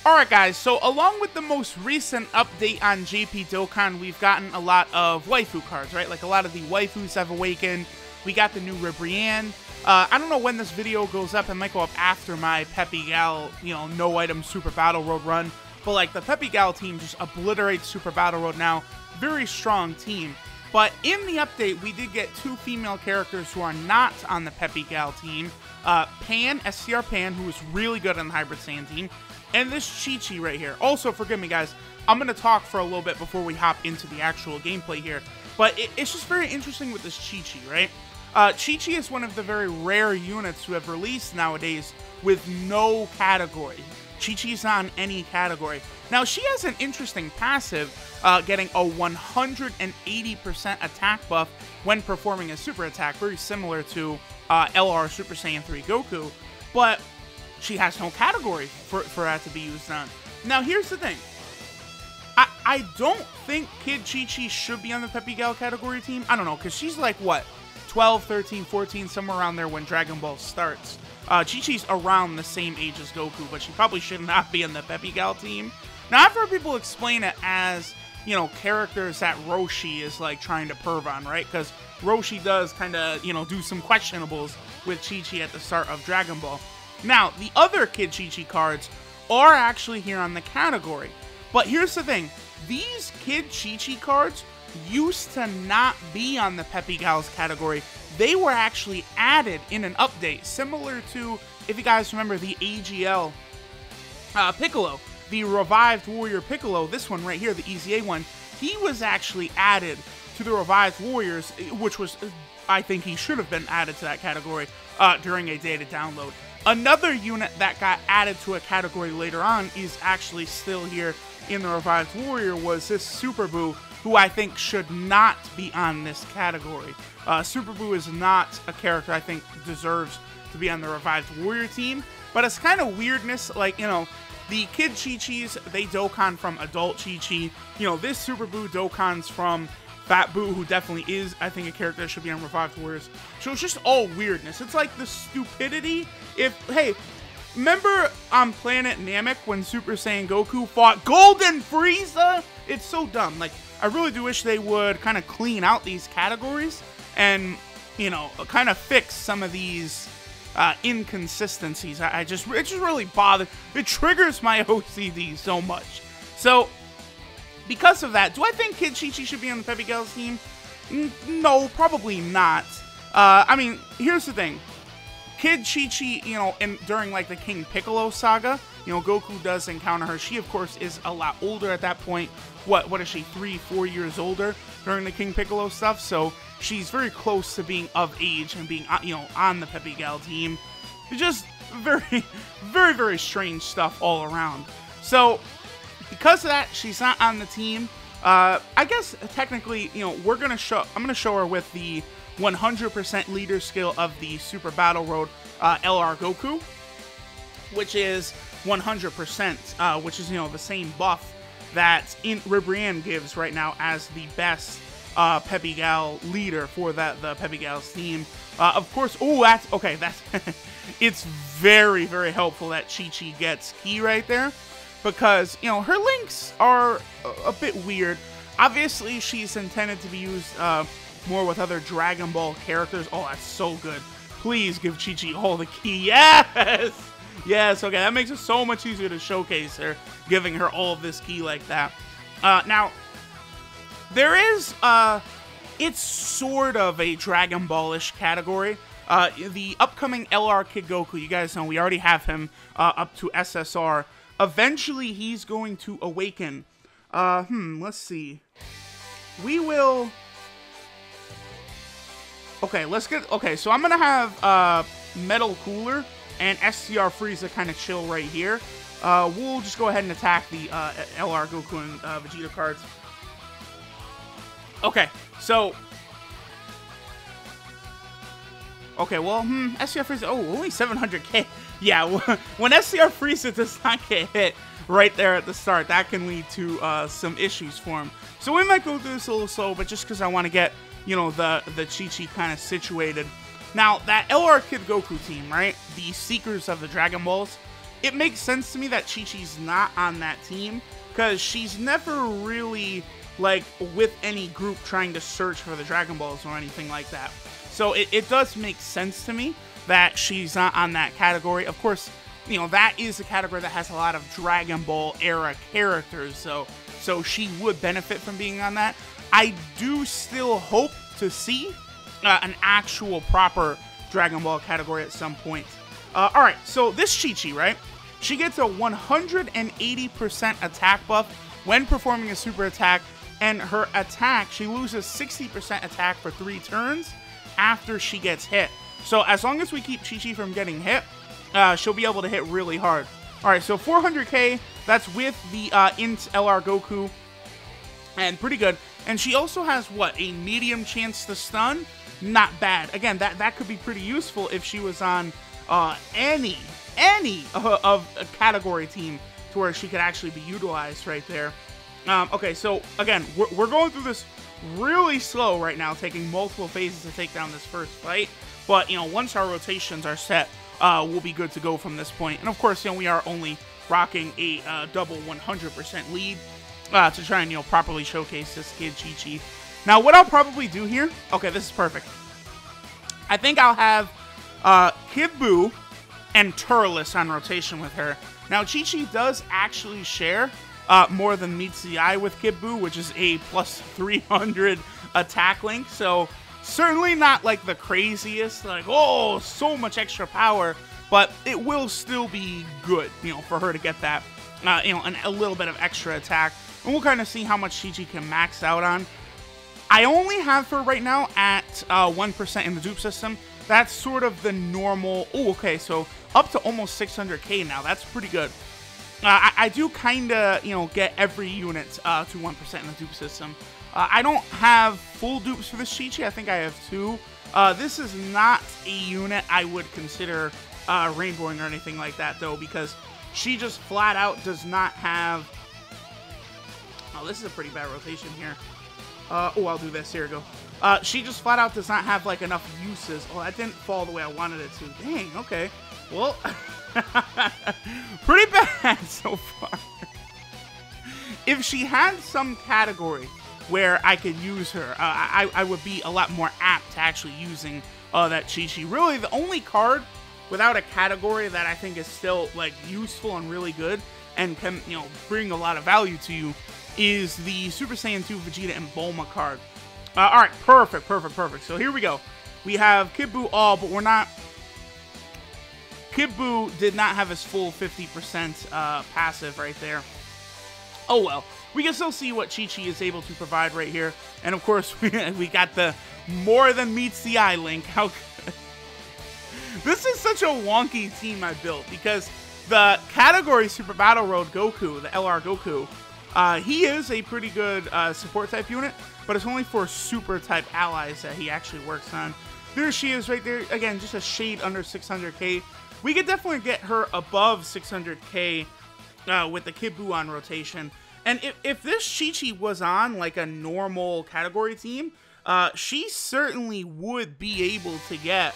Alright guys, so along with the most recent update on JP Dokkan, we've gotten a lot of waifu cards, right? Like a lot of the waifus have awakened. We got the new Ribrianne. I don't know when this video goes up. It might go up after my Peppy Gal, no item Super Battle Road run. But like the Peppy Gal team just obliterates Super Battle Road now. Very strong team. But in the update, we did get two female characters who are not on the Peppy Gal team. Pan, SCR Pan, who is really good on the Hybrid Saiyan team. And this Chi-Chi right here. Also, forgive me guys, I'm going to talk for a little bit before we hop into the actual gameplay here. But it's just very interesting with this Chi-Chi, right? Chi-Chi is one of the very rare units who have released nowadays with no category. Chi-Chi's not on any category. Now, she has an interesting passive, getting a 180% attack buff when performing a super attack, very similar to LR Super Saiyan 3 Goku, but she has no category for that to be used on. Now, here's the thing. I don't think Kid Chi-Chi should be on the Peppy Gal category team. I don't know, because she's like, what, 12, 13, 14, somewhere around there when Dragon Ball starts. Chi-Chi's around the same age as Goku, but she probably should not be on the Peppy Gal team. Now, I've heard people explain it as, characters that Roshi is, like, trying to perv on, right? Because Roshi does kind of, do some questionables with Chi-Chi at the start of Dragon Ball. Now, the other Kid Chi-Chi cards are actually here on the category. But here's the thing. These Kid Chi-Chi cards used to not be on the Peppy Gal's category. They were actually added in an update, similar to, if you guys remember, the AGL Piccolo, the Revived Warrior Piccolo, this one right here, the EZA one. He was actually added to the Revived Warriors, which was, I think he should have been added to that category during a data download. Another unit that got added to a category later on is actually still here in the Revived Warrior, was this Super Boo, who I think should not be on this category. Super Boo is not a character I think deserves to be on the Revived Warrior team, but it's kind of weirdness, like, the Kid Chi-Chis, they Dokkan from Adult Chi-Chi. This Super Boo Dokkans from Fat Boo, who definitely is, I think, a character that should be on Revived Warriors. So it's just all weirdness. It's like the stupidity. Hey, remember on Planet Namek when Super Saiyan Goku fought Golden Frieza? It's so dumb. Like, I really do wish they would kind of clean out these categories and, kind of fix some of these inconsistencies. It just really bothers. It triggers my OCD so much. So, because of that, do I think Kid Chi-Chi should be on the Peppy Gal's team? No, probably not. I mean, here's the thing. Kid Chi-Chi, during like the King Piccolo saga, Goku does encounter her. She, of course, is a lot older at that point. What is she, 3-4 years older during the King Piccolo stuff? So she's very close to being of age and being, on the Peppy Gal team. It's just very, very, very strange stuff all around. So, because of that, she's not on the team. I guess technically, I'm gonna show her with the 100% leader skill of the Super Battle Road LR Goku, which is 100%, which is the same buff that Ribrianne gives right now as the best Peppy Gal leader for the Peppy Gal's team. Of course, that's okay. That's it's very, very helpful that Chi-Chi gets Ki right there. Because, her links are a bit weird. Obviously, she's intended to be used more with other Dragon Ball characters. Oh, that's so good. Please give Chi-Chi all the Ki. Yes! Yes, okay, that makes it so much easier to showcase her, giving her all of this Ki like that. Now, there is, it's sort of a Dragon Ball-ish category. The upcoming LR Kid Goku, you guys know, we already have him up to SSR. Eventually, he's going to awaken. Let's see. We will... Okay, so I'm going to have Metal Cooler and SCR Frieza kind of chill right here. We'll just go ahead and attack the LR Goku and Vegeta cards. Okay, so... Okay, well, SCR Frieza... Oh, only 700k. Yeah, when SCR Frieza does not get hit right there at the start, that can lead to some issues for him. So we might go through this a little slow, but just because I want to get, the Chi-Chi kind of situated. Now, that LR Kid Goku team, right? The Seekers of the Dragon Balls, it makes sense to me that Chi-Chi's not on that team, because she's never really, like, with any group trying to search for the Dragon Balls or anything like that. So it does make sense to me that she's not on that category. Of course, you know, that is a category that has a lot of Dragon Ball era characters, so she would benefit from being on that. I do still hope to see an actual proper Dragon Ball category at some point. Alright, so this Chi-Chi, right? She gets a 180% attack buff when performing a super attack, and her attack, she loses 60% attack for 3 turns after she gets hit. So as long as we keep Chi-Chi from getting hit, she'll be able to hit really hard. Alright, so 400k, that's with the Int LR Goku, and pretty good. And she also has, what, a medium chance to stun? Not bad. Again, that could be pretty useful if she was on any of a category team to where she could actually be utilized right there. Okay, so again, we're going through this really slow right now, taking multiple phases to take down this first fight. But, you know, once our rotations are set, we'll be good to go from this point. And of course, you know, we are only rocking a double 100% lead to try and, you know, properly showcase this kid, Chi-Chi. Now, what I'll probably do here, okay, this is perfect. I think I'll have Kid Buu and Turles on rotation with her. Now, Chi-Chi does actually share more than meets the eye with Kid Buu, which is a plus 300 attack link. So, certainly not like the craziest, like, oh, so much extra power, but it will still be good, you know, for her to get that, you know, a little bit of extra attack. And we'll kind of see how much Chi-Chi can max out on. I only have her right now at 1% in the dupe system. That's sort of the normal. Oh, okay, so up to almost 600k now. That's pretty good. I do kind of, you know, get every unit to 1% in the dupe system. I don't have full dupes for this Chi-Chi. I think I have 2. This is not a unit I would consider rainbowing or anything like that, though, because she just flat out does not have... Oh, this is a pretty bad rotation here. Oh, I'll do this. Here we go. She just flat out does not have, like, enough uses. Oh, that didn't fall the way I wanted it to. Dang, okay. Well, pretty bad so far. If she had some category where I could use her, I would be a lot more apt to actually using that Chi-Chi. Really, the only card without a category that I think is still, like, useful and really good and can, you know, bring a lot of value to you is the Super Saiyan 2 Vegeta and Bulma card. Alright, perfect. So here we go. We have Kid Buu all, but we're not... Kid Buu did not have his full 50% passive right there. Oh well. We can still see what Chi-Chi is able to provide right here. And of course, we got the more than meets the eye link. How good. This is such a wonky team I built, because the category Super Battle Road Goku, the LR Goku, he is a pretty good support type unit, but it's only for super type allies that he actually works on. There she is right there. Again, just a shade under 600k. We could definitely get her above 600k with the Kid Buu on rotation. And if this Chi-Chi was on like a normal category team, she certainly would be able to get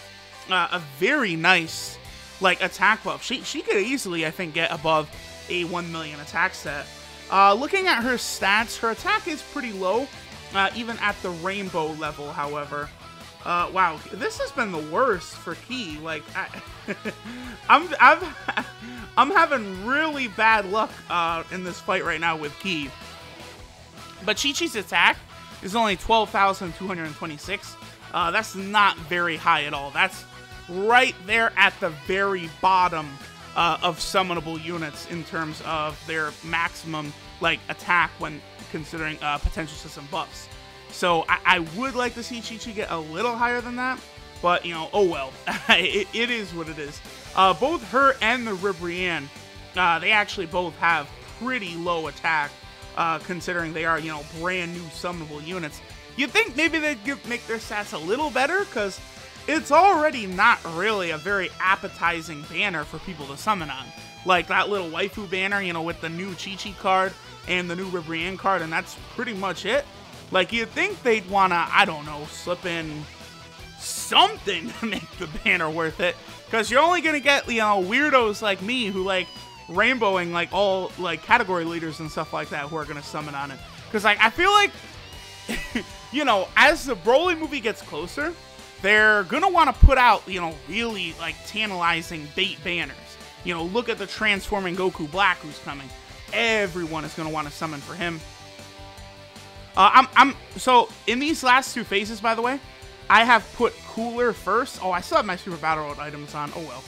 a very nice like attack buff. She could easily, I think, get above a 1 million attack set. Looking at her stats, her attack is pretty low, even at the rainbow level, however. Wow, this has been the worst for Ki. Like, I'm having really bad luck in this fight right now with Ki. But Chi-Chi's attack is only 12,226. That's not very high at all. That's right there at the very bottom of summonable units in terms of their maximum like attack when considering potential system buffs. So I would like to see Chi-Chi get a little higher than that, but you know, oh well, it is what it is. Both her and the Ribrianne, they actually both have pretty low attack, considering they are, you know, brand new summonable units. You'd think maybe they'd make their stats a little better, because it's already not really a very appetizing banner for people to summon on. Like that little waifu banner, you know, with the new Chi-Chi card and the new Ribrianne card, and that's pretty much it. Like, you'd think they'd want to, I don't know, slip in something to make the banner worth it. Because you're only gonna get, you know, weirdos like me who like rainbowing like all like category leaders and stuff like that who are gonna summon on it. Because like I feel like, you know, as the Broly movie gets closer, they're gonna want to put out, you know, really like tantalizing bait banners. You know, look at the transforming Goku Black who's coming. Everyone is gonna want to summon for him. So in these last two phases, by the way, I have put Cooler first. Oh, I still have my Super Battle Road items on. Oh well.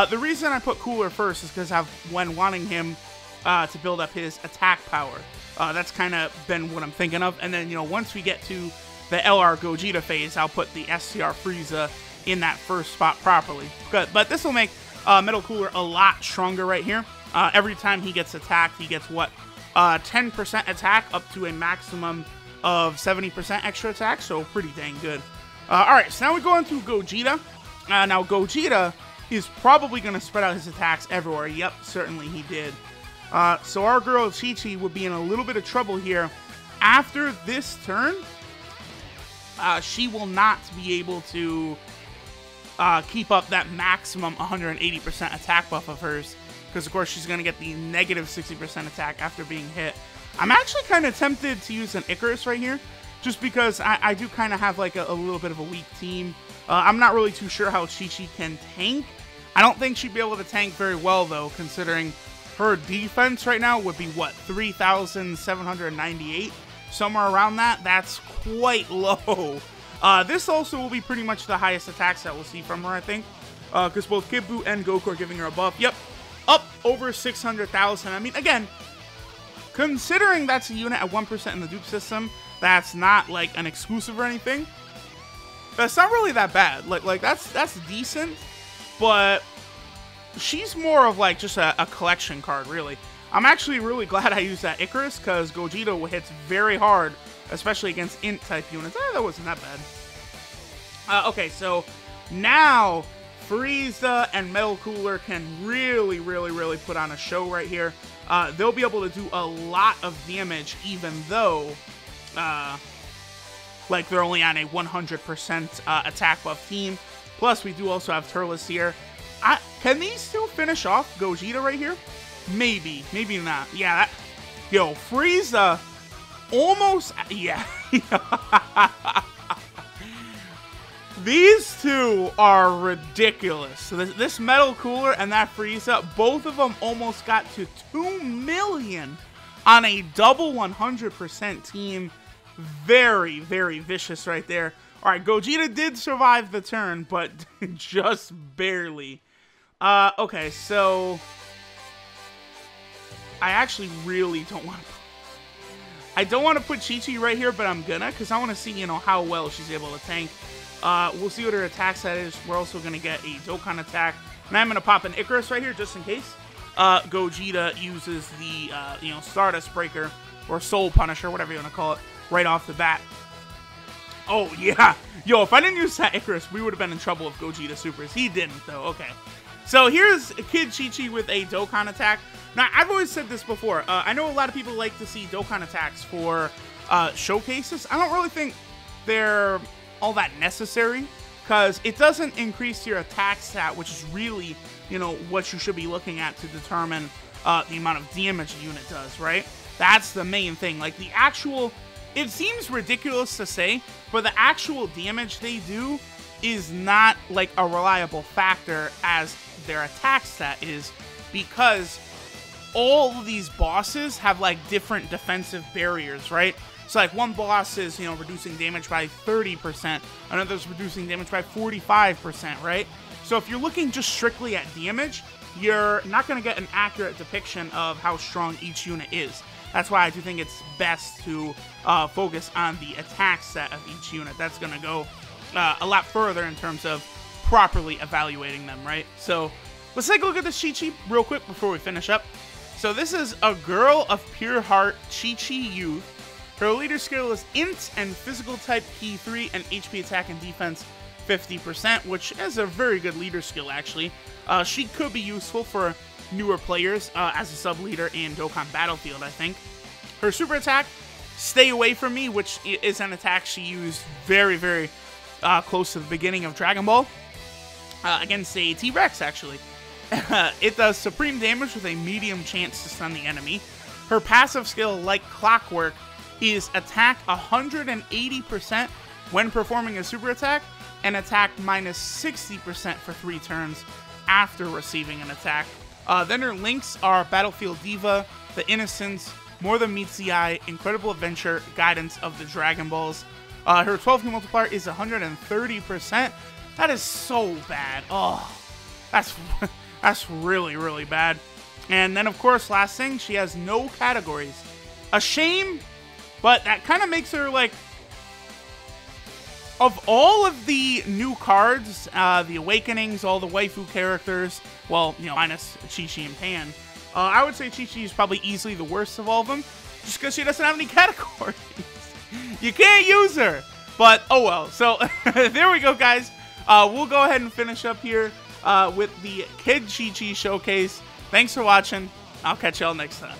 The reason I put Cooler first is because when wanting him to build up his attack power. That's kind of been what I'm thinking of. And then, you know, once we get to the LR Gogeta phase, I'll put the SCR Frieza in that first spot properly. But this will make Metal Cooler a lot stronger right here. Every time he gets attacked, he gets what? 10% attack up to a maximum of 70% extra attack, so pretty dang good. Alright, so now we go into Gogeta. Now Gogeta is probably going to spread out his attacks everywhere. Yep, certainly he did. So our girl Chi-Chi would be in a little bit of trouble here. After this turn, she will not be able to keep up that maximum 180% attack buff of hers. Because, of course, she's going to get the negative 60% attack after being hit. I'm actually kind of tempted to use an Icarus right here. Just because I do kind of have, like, a little bit of a weak team. I'm not really too sure how Chi-Chi can tank. I don't think she'd be able to tank very well, though, considering her defense right now would be, what, 3,798? Somewhere around that. That's quite low. This also will be pretty much the highest attacks that we'll see from her, I think. Because both Kid Buu and Goku are giving her a buff. Yep. Up over 600,000. I mean, again, considering that's a unit at 1% in the dupe system, that's not like an exclusive or anything. That's not really that bad. Like that's decent, but she's more of like just a collection card, really. I'm actually really glad I used that Icarus because Gogeta hits very hard, especially against int type units. That wasn't that bad. Okay, so now Frieza and Metal Cooler can really put on a show right here. They'll be able to do a lot of damage, even though, like, they're only on a 100% attack buff team. Plus, we do also have Turles here. Can these two finish off Gogeta right here? Maybe. Maybe not. Yeah, yo, Frieza almost... Yeah. These two are ridiculous. So this Metal Cooler and that Frieza, both of them almost got to 2 million on a double 100% team. Very vicious right there. All right, Gogeta did survive the turn, but just barely. Okay, so I actually really don't want to... I don't want to put Chi-Chi right here, but I'm gonna, because I want to see, you know, how well she's able to tank. We'll see what her attack set is. We're also going to get a Dokkan attack. And I'm going to pop an Icarus right here just in case. Gogeta uses the, you know, Stardust Breaker or Soul Punisher, whatever you want to call it, right off the bat. Oh, yeah. Yo, if I didn't use that Icarus, we would have been in trouble with Gogeta Supers. He didn't, though. Okay. So here's Kid Chi-Chi with a Dokkan attack. Now, I've always said this before. I know a lot of people like to see Dokkan attacks for showcases. I don't really think they're all that necessary, because it doesn't increase your attack stat, which is really, you know, what you should be looking at to determine the amount of damage a unit does, right? That's the main thing. Like, the actual... It seems ridiculous to say, but the actual damage they do is not, like, a reliable factor as their attack stat is, because all of these bosses have, like, different defensive barriers, right? So, like, one boss is, you know, reducing damage by 30%. Another's reducing damage by 45%, right? So if you're looking just strictly at damage, you're not going to get an accurate depiction of how strong each unit is. That's why I do think it's best to focus on the attack set of each unit. That's going to go a lot further in terms of properly evaluating them, right? So let's take a look at this Chi-Chi real quick before we finish up. So this is a girl of pure heart, Chi-Chi Youth. Her leader skill is Int and Physical Type Key 3 and HP Attack and Defense 50%, which is a very good leader skill, actually. She could be useful for newer players as a sub-leader in Dokkan Battlefield, I think. Her super attack, Stay Away From Me, which is an attack she used very close to the beginning of Dragon Ball. against a T-Rex, actually. It does supreme damage with a medium chance to stun the enemy. Her passive skill, like clockwork, is attack 180% when performing a super attack, and attack minus 60% for 3 turns after receiving an attack. Then her links are Battlefield Diva, The Innocence, More Than Meets the Eye, Incredible Adventure, Guidance of the Dragon Balls. Her 12 hit multiplier is 130%. That is so bad. Oh, that's really, really bad. And then, of course, last thing, she has no categories. A shame, but that kind of makes her, like, of all of the new cards, the Awakenings, all the waifu characters, well, you know, minus Chi-Chi and Pan, I would say Chi-Chi is probably easily the worst of all of them, just because she doesn't have any categories. You can't use her, but oh well. So there we go, guys. We'll go ahead and finish up here with the Kid Chi-Chi showcase. Thanks for watching. I'll catch y'all next time.